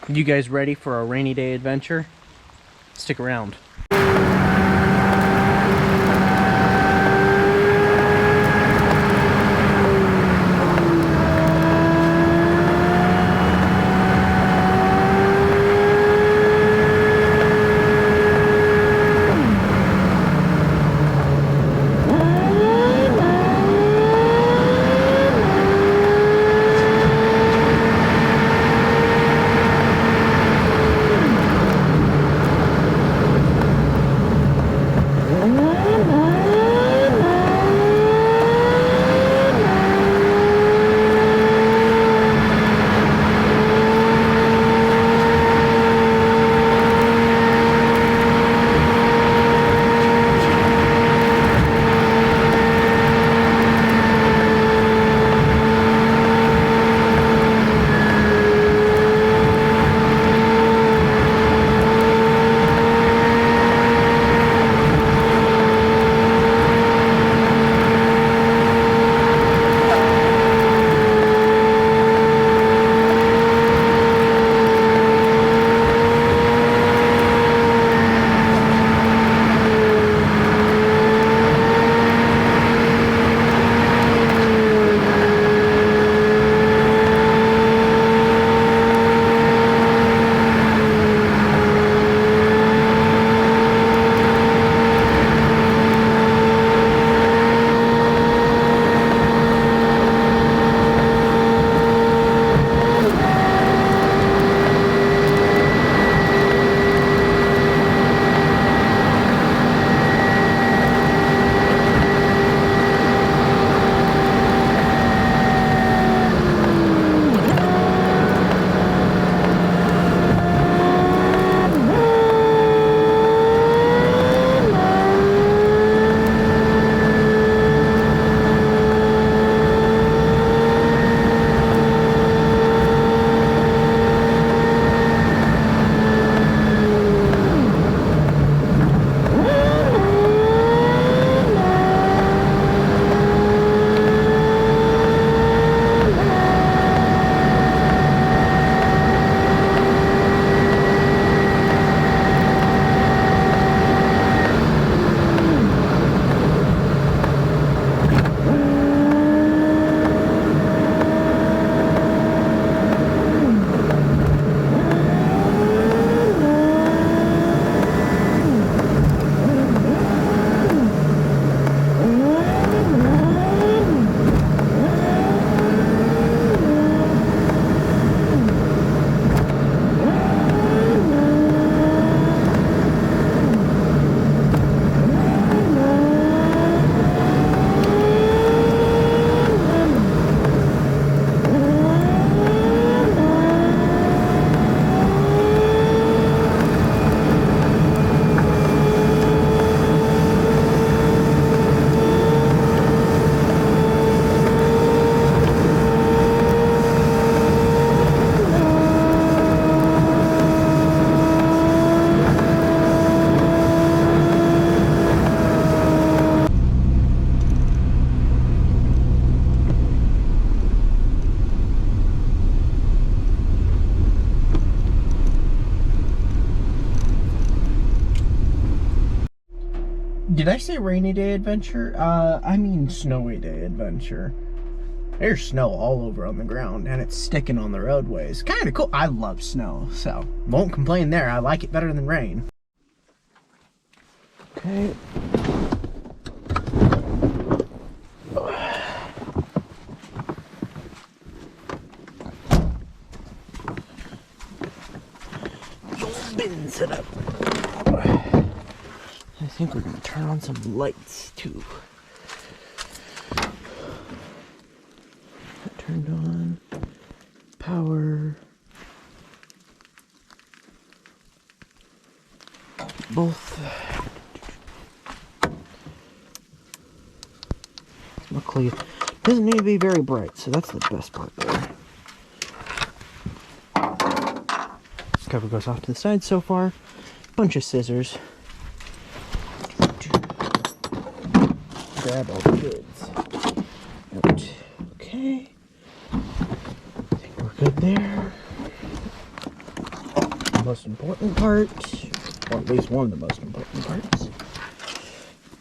You guys ready for a rainy day adventure? Stick around. Did I say rainy day adventure? I mean snowy day adventure. There's snow all over on the ground, and it's sticking on the roadways. Kind of cool. I love snow, so won't complain there. I like it better than rain. Okay. Old bin set up. I think we're gonna turn on some lights too. That turned on. Power. Both. Luckily, it doesn't need to be very bright, so that's the best part there. Cover goes off to the side so far. Bunch of scissors. Grab all the goods out. Okay. I think we're good there. most important part, or at least one of the most important parts.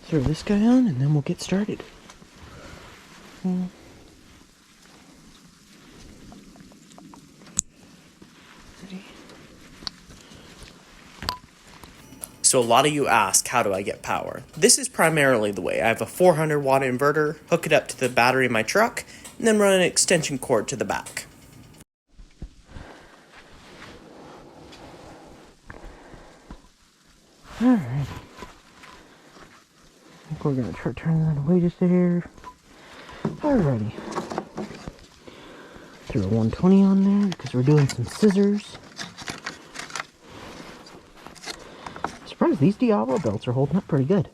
Throw this guy on and then we'll get started. So a lot of you ask, how do I get power? This is primarily the way. I have a 400 watt inverter, hook it up to the battery in my truck, and then run an extension cord to the back. Alright. I think we're going to try turning that away just a hair. Alrighty. Throw a 120 on there because we're doing some scissors. I'm surprised these Diablo belts are holding up pretty good.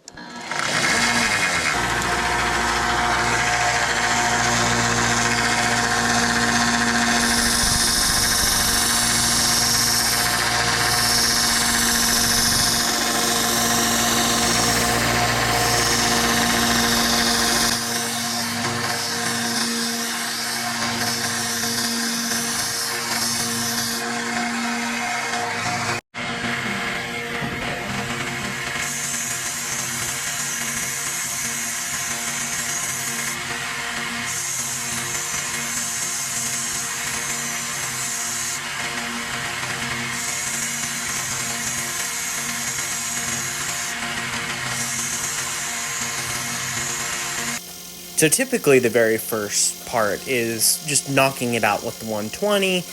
So typically the very first part is just knocking it out with the 120,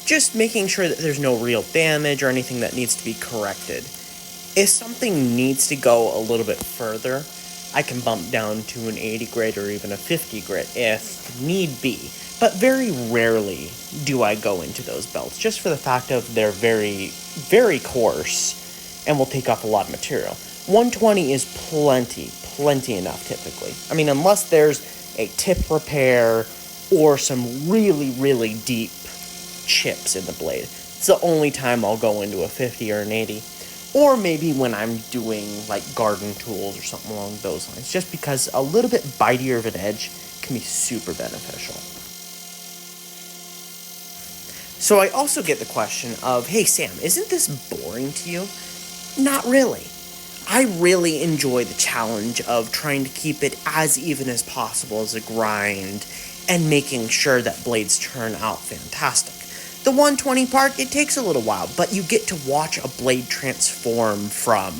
just making sure that there's no real damage or anything that needs to be corrected. If something needs to go a little bit further, I can bump down to an 80 grit or even a 50 grit if need be. But very rarely do I go into those belts, just for the fact of they're very, very coarse and will take off a lot of material. 120 is plenty enough typically. I mean, unless there's a tip repair or some really deep chips in the blade. It's the only time I'll go into a 50 or an 80. Or maybe when I'm doing like garden tools or something along those lines, just because a little bit bitier of an edge can be super beneficial. So I also get the question of, hey Sam, isn't this boring to you? Not really. I really enjoy the challenge of trying to keep it as even as possible as a grind and making sure that blades turn out fantastic. The 120 part, it takes a little while, but you get to watch a blade transform from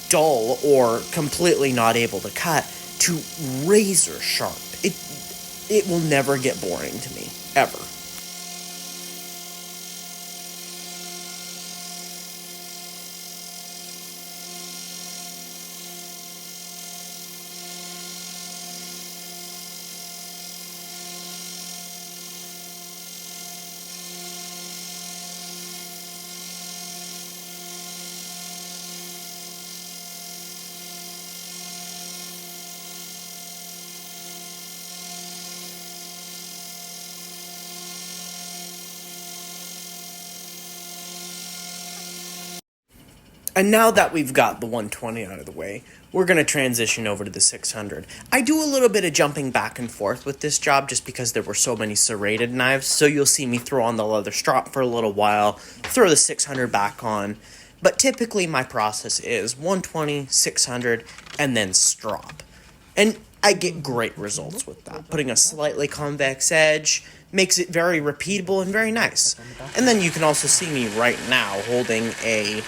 dull or completely not able to cut to razor sharp. It will never get boring to me, ever. And now that we've got the 120 out of the way, we're going to transition over to the 600. I do a little bit of jumping back and forth with this job just because there were so many serrated knives, so you'll see me throw on the leather strop for a little while, throw the 600 back on, but typically my process is 120, 600, and then strop. And I get great results with that. Putting a slightly convex edge makes it very repeatable and very nice. And then you can also see me right now holding a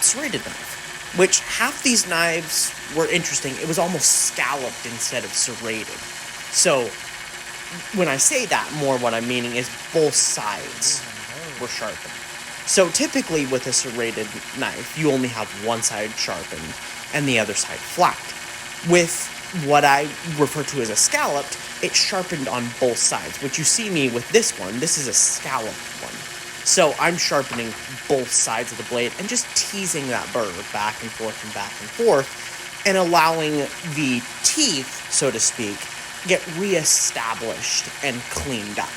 serrated knife, which half these knives were interesting. It was almost scalloped instead of serrated. So when I say that, more what I'm meaning is both sides were sharpened. So typically with a serrated knife, you only have one side sharpened and the other side flat. With what I refer to as a scalloped, it's sharpened on both sides, which you see me with this one. This is a scalloped one. So I'm sharpening both sides of the blade and just teasing that burr back and forth and allowing the teeth, so to speak, get reestablished and cleaned up.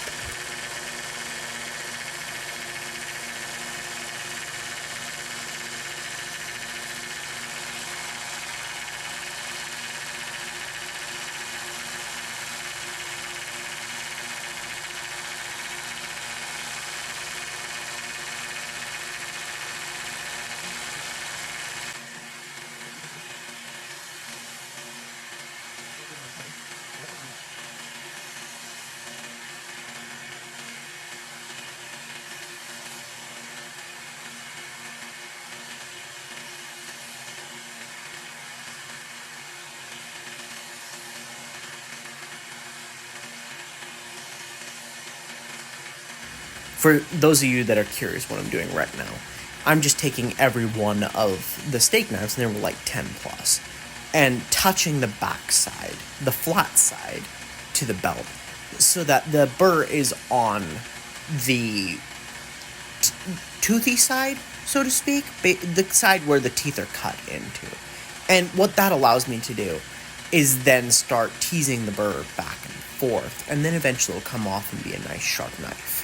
For those of you that are curious what I'm doing right now, I'm just taking every one of the steak knives, and there were like 10 plus, and touching the back side, the flat side, to the belt, so that the burr is on the toothy side, so to speak, the side where the teeth are cut into. And what that allows me to do is then start teasing the burr back and forth, and then eventually it'll come off and be a nice sharp knife.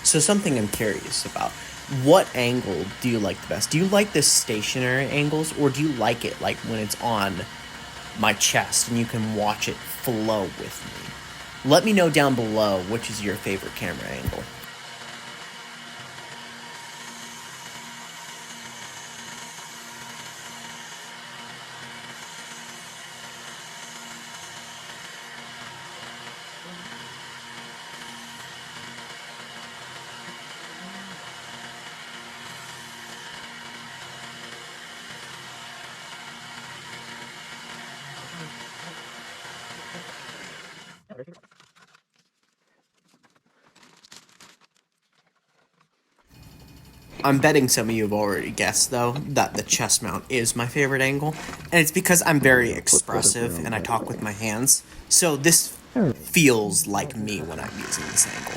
So something I'm curious about. What angle do you like the best? Do you like the stationary angles, or do you like it like when it's on my chest and you can watch it flow with me? Let me know down below which is your favorite camera angle. I'm betting some of you have already guessed, though, that the chest mount is my favorite angle, and it's because I'm very expressive and I talk with my hands, so this feels like me when I'm using this angle.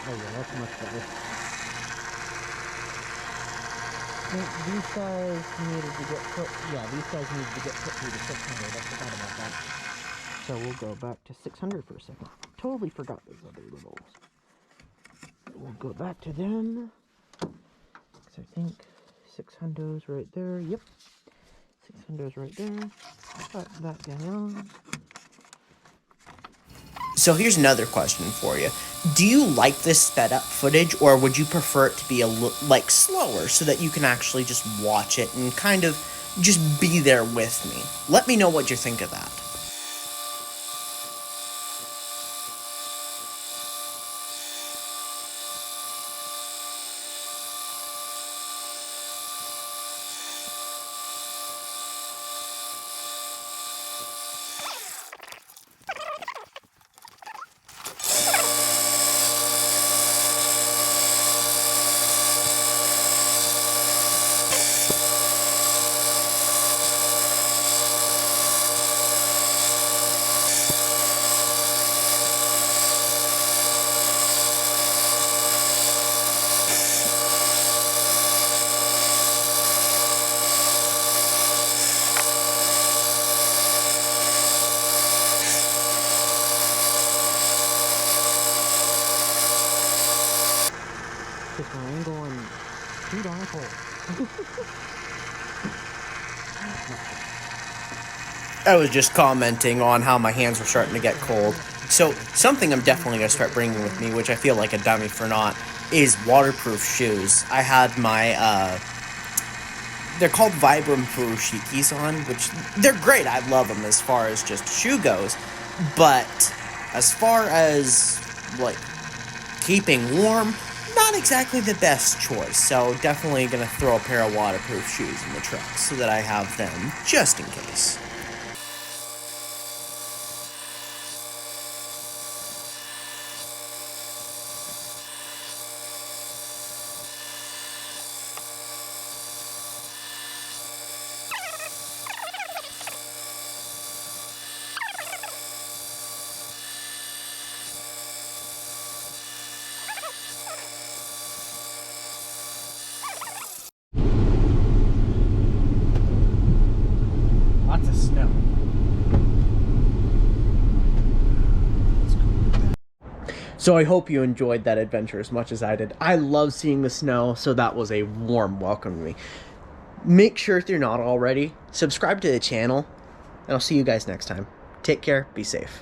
Oh yeah, that's much better. These guys needed to get put, these guys needed to get put through the 600. I forgot about that. So we'll go back to 600 for a second. Totally forgot those other littles. We'll go back to them. Because I think 600's right there. Yep. 600's right there. Cut that down. So here's another question for you. Do you like this sped up footage, or would you prefer it to be like slower so that you can actually just watch it and kind of just be there with me? Let me know what you think of that. Because I ain't going too darn cold. I was just commenting on how my hands were starting to get cold. So something I'm definitely going to start bringing with me, which I feel like a dummy for not, is waterproof shoes. I had my, they're called Vibram Furoshikis on, which they're great. I love them as far as just shoe goes. But as far as, like, keeping warm, not exactly the best choice. So definitely going to throw a pair of waterproof shoes in the truck so that I have them just in case. Lots of snow. So I hope you enjoyed that adventure as much as I did. I love seeing the snow, so that was a warm welcome to me. Make sure, if you're not already, subscribe to the channel, and I'll see you guys next time. Take care, be safe.